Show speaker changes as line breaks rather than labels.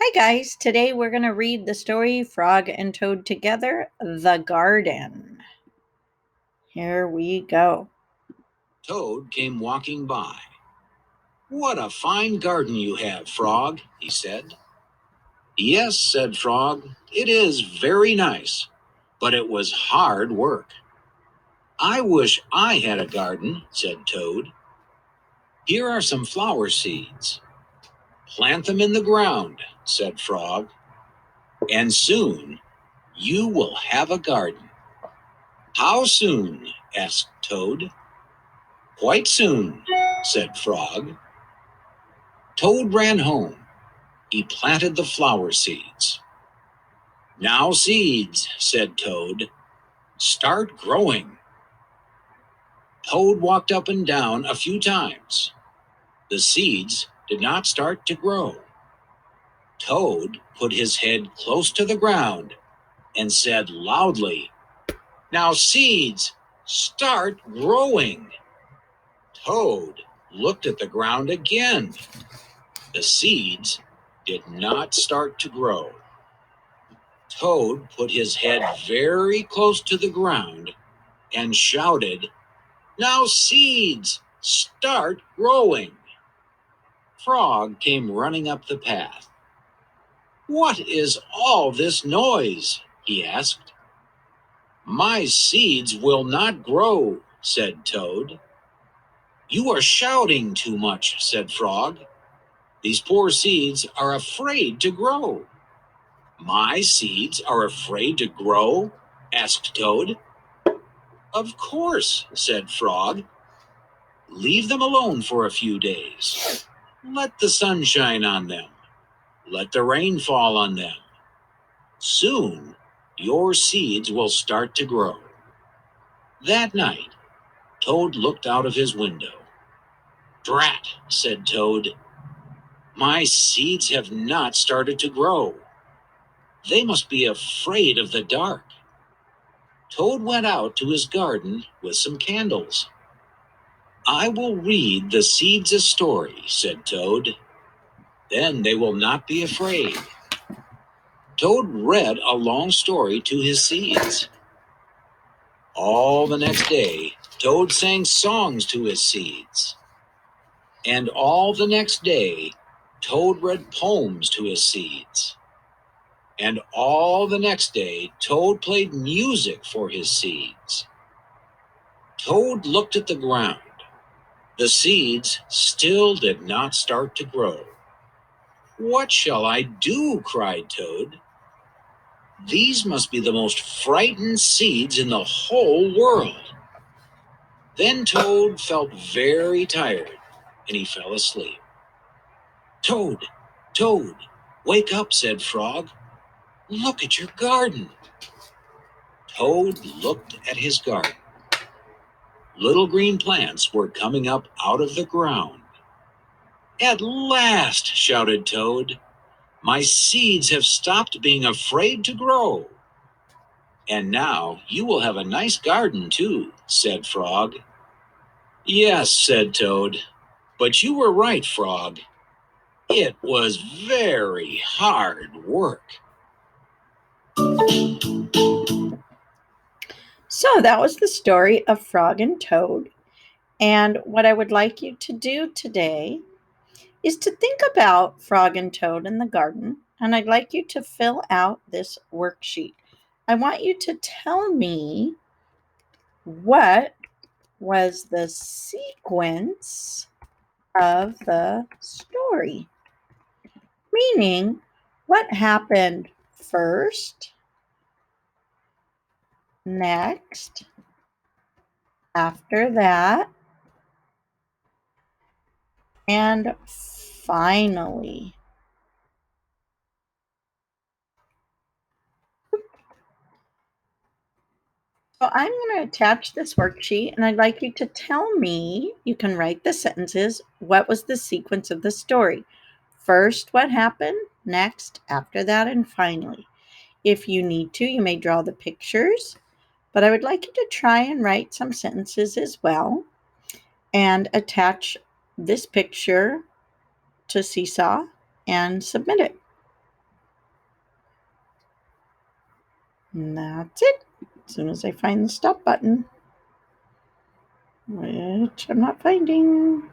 Hi guys, today we're going to read the story Frog and Toad Together, The Garden. Here we go.
Toad came walking by. "What a fine garden you have, Frog," he said. "Yes," said Frog, "it is very nice, but it was hard work." "I wish I had a garden," said Toad. "Here are some flower seeds. Plant them in the ground," said Frog, "and soon you will have a garden." "How soon?" asked Toad. "Quite soon," said Frog. Toad ran home. He planted the flower seeds. "Now, seeds," said Toad, "start growing." Toad walked up and down a few times. The seeds did not start to grow. Toad put his head close to the ground and said loudly, "Now, seeds, start growing." Toad looked at the ground again. The seeds did not start to grow. Toad put his head very close to the ground and shouted, "Now, seeds, start growing." Frog came running up the path. "What is all this noise?" he asked. "My seeds will not grow," said Toad. "You are shouting too much," said Frog. "These poor seeds are afraid to grow." "My seeds are afraid to grow?" asked Toad. "Of course," said Frog. "Leave them alone for a few days. Let the sun shine on them. Let the rain fall on them. Soon, your seeds will start to grow." That night, Toad looked out of his window. "Drat," said Toad. "My seeds have not started to grow. They must be afraid of the dark." Toad went out to his garden with some candles. "I will read the seeds a story," said Toad. "Then they will not be afraid." Toad read a long story to his seeds. All the next day, Toad sang songs to his seeds. And all the next day, Toad read poems to his seeds. And all the next day, Toad played music for his seeds. Toad looked at the ground. The seeds still did not start to grow. "What shall I do?" cried Toad. "These must be the most frightened seeds in the whole world." Then Toad felt very tired, and he fell asleep. "Toad, Toad, wake up," said Frog. "Look at your garden." Toad looked at his garden. Little green plants were coming up out of the ground. "At last," shouted Toad, "my seeds have stopped being afraid to grow." "And now you will have a nice garden too," said Frog. "Yes," said Toad, "but you were right, Frog. It was very hard work."
So that was the story of Frog and Toad. And what I would like you to do today is to think about Frog and Toad in the garden. And I'd like you to fill out this worksheet. I want you to tell me what was the sequence of the story. Meaning, what happened first, next, after that, and finally. So I'm going to attach this worksheet and I'd like you to tell me, you can write the sentences, what was the sequence of the story? First, what happened, next, after that, and finally. If you need to, you may draw the pictures, but I would like you to try and write some sentences as well and attach this picture to Seesaw and submit it. And that's it. As soon as I find the stop button, which I'm not finding.